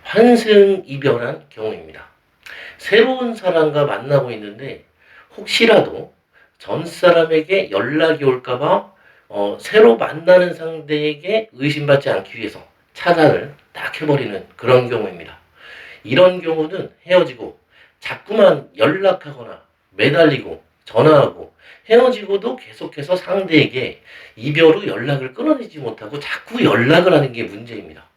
환승 이별한 경우입니다. 새로운 사람과 만나고 있는데 혹시라도 전 사람에게 연락이 올까봐 새로 만나는 상대에게 의심받지 않기 위해서 차단을 딱 해버리는 그런 경우입니다. 이런 경우는 헤어지고 자꾸만 연락하거나 매달리고 전화하고 헤어지고도 계속해서 상대에게 이별 후 연락을 끊어내지 못하고 자꾸 연락을 하는 게 문제입니다.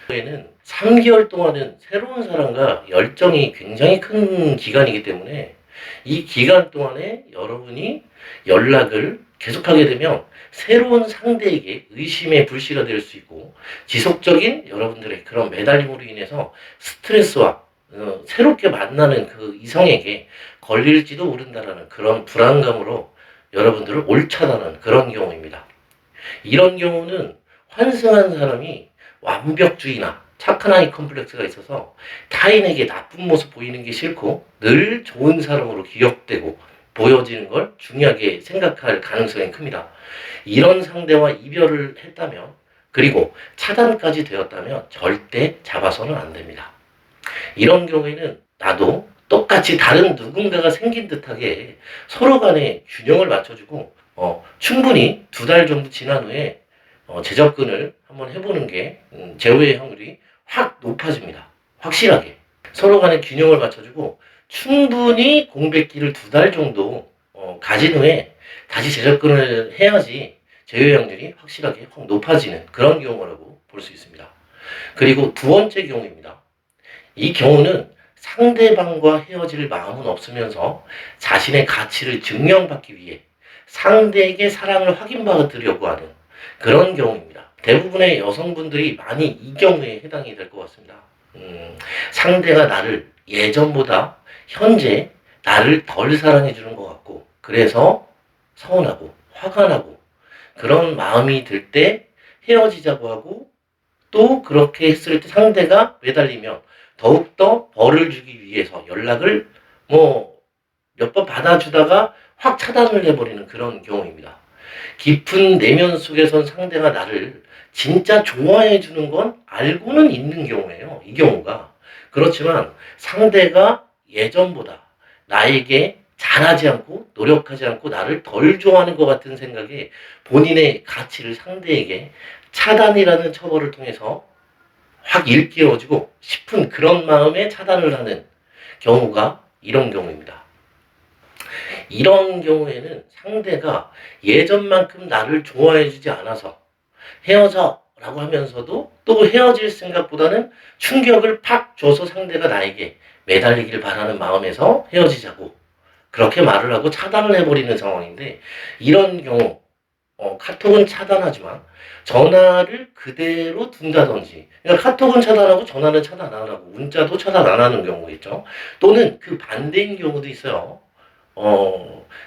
에는 3개월 동안은 새로운 사람과 열정이 굉장히 큰 기간이기 때문에 이 기간 동안에 여러분이 연락을 계속하게 되면 새로운 상대에게 의심의 불씨가 될 수 있고 지속적인 여러분들의 그런 매달림으로 인해서 스트레스와 새롭게 만나는 그 이성에게 걸릴지도 모른다라는 그런 불안감으로 여러분들을 옳차다는 그런 경우입니다. 이런 경우는 환승한 사람이 완벽주의나 착한 아이 컴플렉스가 있어서 타인에게 나쁜 모습 보이는 게 싫고 늘 좋은 사람으로 기억되고 보여지는 걸 중요하게 생각할 가능성이 큽니다. 이런 상대와 이별을 했다면 그리고 차단까지 되었다면 절대 잡아서는 안 됩니다. 이런 경우에는 나도 똑같이 다른 누군가가 생긴 듯하게 서로 간에 균형을 맞춰주고 충분히 2달 정도 지난 후에 재접근을 한번 해보는 게 재회의 확률이 확 높아집니다. 확실하게. 서로 간에 균형을 맞춰주고 충분히 공백기를 2달 정도 가진 후에 다시 재접근을 해야지 재회 확률이 확실하게 확 높아지는 그런 경우라고 볼 수 있습니다. 그리고 2번째 경우입니다. 이 경우는 상대방과 헤어질 마음은 없으면서 자신의 가치를 증명받기 위해 상대에게 사랑을 확인받으려고 하는 그런 경우입니다. 대부분의 여성분들이 많이 이 경우에 해당이 될 것 같습니다. 상대가 나를 예전보다 현재 나를 덜 사랑해 주는 것 같고 그래서 서운하고 화가 나고 그런 마음이 들 때 헤어지자고 하고 또 그렇게 했을 때 상대가 매달리면 더욱더 벌을 주기 위해서 연락을 몇 번 받아주다가 확 차단을 해버리는 그런 경우입니다. 깊은 내면 속에선 상대가 나를 진짜 좋아해 주는 건 알고는 있는 경우예요. 이 경우가. 그렇지만 상대가 예전보다 나에게 잘하지 않고 노력하지 않고 나를 덜 좋아하는 것 같은 생각에 본인의 가치를 상대에게 차단이라는 처벌을 통해서 확 일깨워주고 싶은 그런 마음에 차단을 하는 경우가 이런 경우입니다. 이런 경우에는 상대가 예전만큼 나를 좋아해주지 않아서 헤어져 라고 하면서도 또 헤어질 생각보다는 충격을 팍 줘서 상대가 나에게 매달리길 바라는 마음에서 헤어지자고 그렇게 말을 하고 차단을 해버리는 상황인데 이런 경우 카톡은 차단하지만 전화를 그대로 둔다든지 그러니까 카톡은 차단하고 전화는 차단 안 하고 문자도 차단 안 하는 경우겠죠. 또는 그 반대인 경우도 있어요.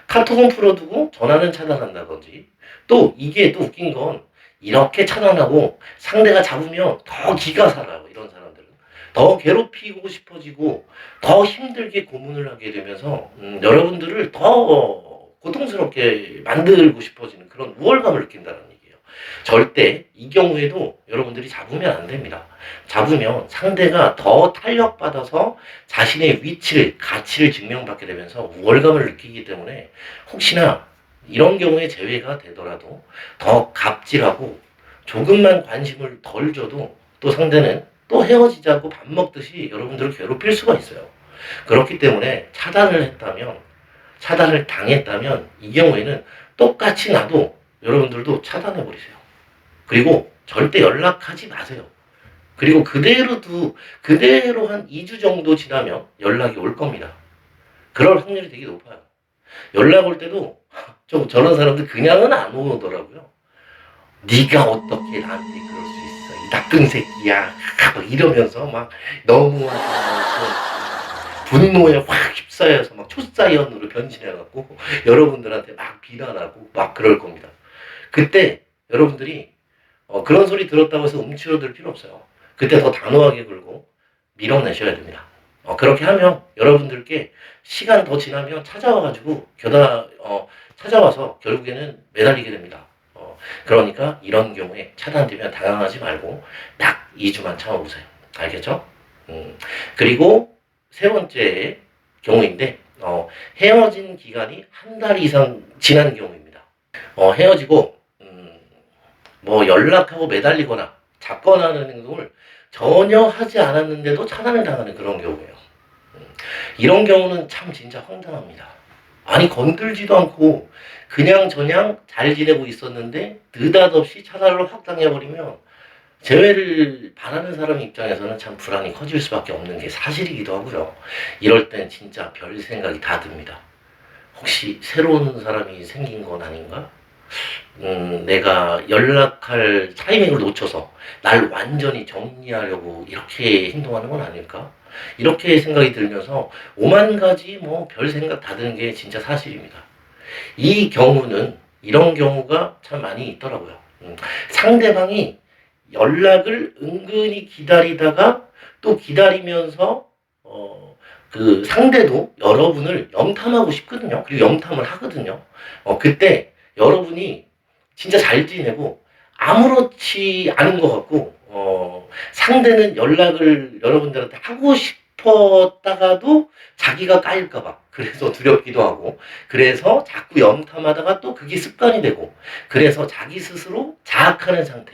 카톡은 풀어두고 전화는 차단한다든지 또 이게 또 웃긴 건 이렇게 차단하고 상대가 잡으면 더 기가 살아요. 이런 사람들은 더 괴롭히고 싶어지고 더 힘들게 고문을 하게 되면서 여러분들을 더 고통스럽게 만들고 싶어지는 그런 우월감을 느낀다는 얘기예요. 절대 이 경우에도 여러분들이 잡으면 안 됩니다. 잡으면 상대가 더 탄력받아서 자신의 위치를 가치를 증명받게 되면서 우월감을 느끼기 때문에 혹시나 이런 경우에 제외가 되더라도 더 갑질하고 조금만 관심을 덜 줘도 또 상대는 또 헤어지자고 밥 먹듯이 여러분들을 괴롭힐 수가 있어요. 그렇기 때문에 차단을 당했다면 이 경우에는 똑같이 나도 여러분들도 차단해버리세요. 그리고 절대 연락하지 마세요. 그리고 그대로 한 2주 정도 지나면 연락이 올 겁니다. 그럴 확률이 되게 높아요. 연락 올 때도 저런 사람들 그냥은 안 오더라고요. 네가 어떻게 나한테 그럴 수 있어? 이 나쁜 새끼야. 막 이러면서 막 너무하다. 분노에 확 휩싸여서 막 초사이언으로 변신해갖고 여러분들한테 막 비난하고 막 그럴 겁니다. 그때 여러분들이 그런 소리 들었다고 해서 움츠러들 필요 없어요. 그때 더 단호하게 굴고 밀어내셔야 됩니다. 그렇게 하면 여러분들께 시간 더 지나면 찾아와서 결국에는 매달리게 됩니다. 그러니까 이런 경우에 차단되면 당황하지 말고 딱 2주만 참아보세요. 알겠죠? 그리고 세 번째 경우인데, 헤어진 기간이 한 달 이상 지난 경우입니다. 헤어지고, 뭐 연락하고 매달리거나 잡거나 하는 행동을 전혀 하지 않았는데도 차단을 당하는 그런 경우예요. 이런 경우는 참 진짜 황당합니다. 아니, 건들지도 않고 그냥 저냥 잘 지내고 있었는데 느닷없이 차단을 확 당해버리면 재회를 바라는 사람 입장에서는 참 불안이 커질 수밖에 없는 게 사실이기도 하고요. 이럴 땐 진짜 별 생각이 다 듭니다. 혹시 새로운 사람이 생긴 건 아닌가? 내가 연락할 타이밍을 놓쳐서 날 완전히 정리하려고 이렇게 행동하는 건 아닐까? 이렇게 생각이 들면서 오만 가지 뭐 별 생각 다 드는 게 진짜 사실입니다. 이 경우는 이런 경우가 참 많이 있더라고요. 상대방이 연락을 은근히 기다리다가 또 기다리면서 그 상대도 여러분을 염탐하고 싶거든요. 그리고 염탐을 하거든요. 그때 여러분이 진짜 잘 지내고 아무렇지 않은 것 같고 상대는 연락을 여러분들한테 하고 싶었다가도 자기가 까일까봐 그래서 두렵기도 하고 그래서 자꾸 염탐하다가 또 그게 습관이 되고 그래서 자기 스스로 자학하는 상태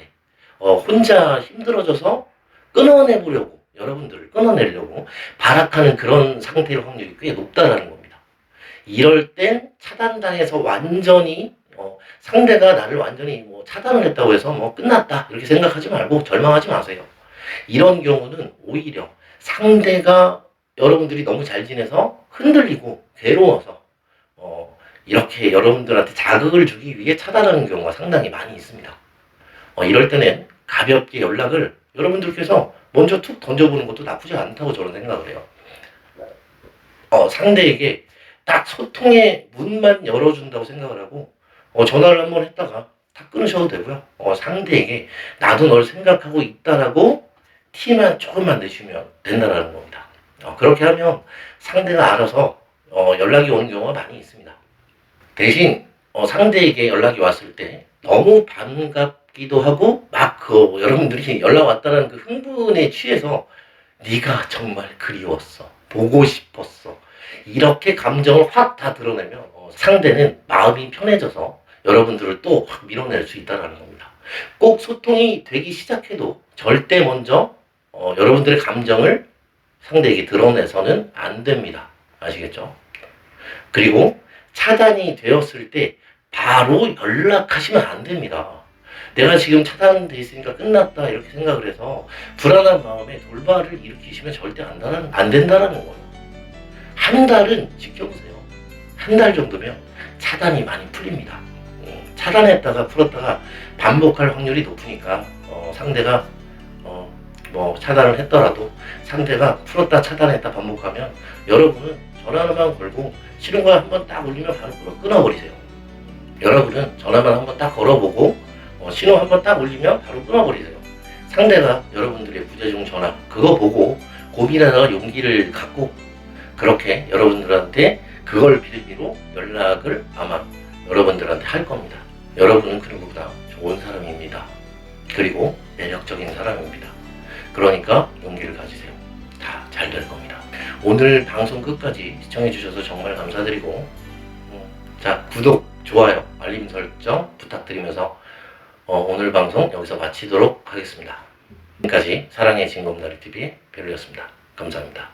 혼자 힘들어져서 끊어내보려고 여러분들을 끊어내려고 발악하는 그런 상태일 확률이 꽤 높다라는 겁니다. 이럴 땐 차단당해서 완전히 상대가 나를 완전히 뭐 차단을 했다고 해서 뭐 끝났다 이렇게 생각하지 말고 절망하지 마세요. 이런 경우는 오히려 상대가 여러분들이 너무 잘 지내서 흔들리고 괴로워서 이렇게 여러분들한테 자극을 주기 위해 차단하는 경우가 상당히 많이 있습니다. 이럴 때는 가볍게 연락을 여러분들께서 먼저 툭 던져보는 것도 나쁘지 않다고 저는 생각을 해요. 상대에게 딱 소통의 문만 열어준다고 생각을 하고 전화를 한번 했다가 탁 끊으셔도 되고요. 상대에게 나도 널 생각하고 있다라고 티만 조금만 내주면 된다는 겁니다. 그렇게 하면 상대가 알아서 연락이 오는 경우가 많이 있습니다. 대신 상대에게 연락이 왔을 때 너무 반갑기도 하고 막 여러분들이 연락 왔다는 그 흥분에 취해서 네가 정말 그리웠어, 보고 싶었어 이렇게 감정을 확 다 드러내면 상대는 마음이 편해져서 여러분들을 또 확 밀어낼 수 있다는 겁니다. 꼭 소통이 되기 시작해도 절대 먼저 여러분들의 감정을 상대에게 드러내서는 안 됩니다. 아시겠죠? 그리고 차단이 되었을 때 바로 연락하시면 안 됩니다. 내가 지금 차단돼 있으니까 끝났다 이렇게 생각을 해서 불안한 마음에 돌발을 일으키시면 절대 안 된다는 거예요. 한 달은 지켜보세요. 한 달 정도면 차단이 많이 풀립니다. 차단했다가 풀었다가 반복할 확률이 높으니까 상대가 뭐 차단을 했더라도 상대가 풀었다 차단했다 반복하면 여러분은 전화만 걸고 싫은 거 한번 딱 울리면 바로 끊어버리세요. 여러분은 전화만 한번 딱 걸어보고 신호 한번 딱 울리면 바로 끊어버리세요. 상대가 여러분들의 부재중 전화 그거 보고 고민하다가 용기를 갖고 그렇게 여러분들한테 그걸 빌미로 연락을 아마 여러분들한테 할 겁니다. 여러분은 그 누구보다 좋은 사람입니다. 그리고 매력적인 사람입니다. 그러니까 용기를 가지세요. 다 잘 될 겁니다. 오늘 방송 끝까지 시청해 주셔서 정말 감사드리고 자 구독, 좋아요, 알림 설정 부탁드리면서 오늘 방송 여기서 마치도록 하겠습니다. 지금까지 사랑의 진검다리TV의 별우였습니다. 감사합니다.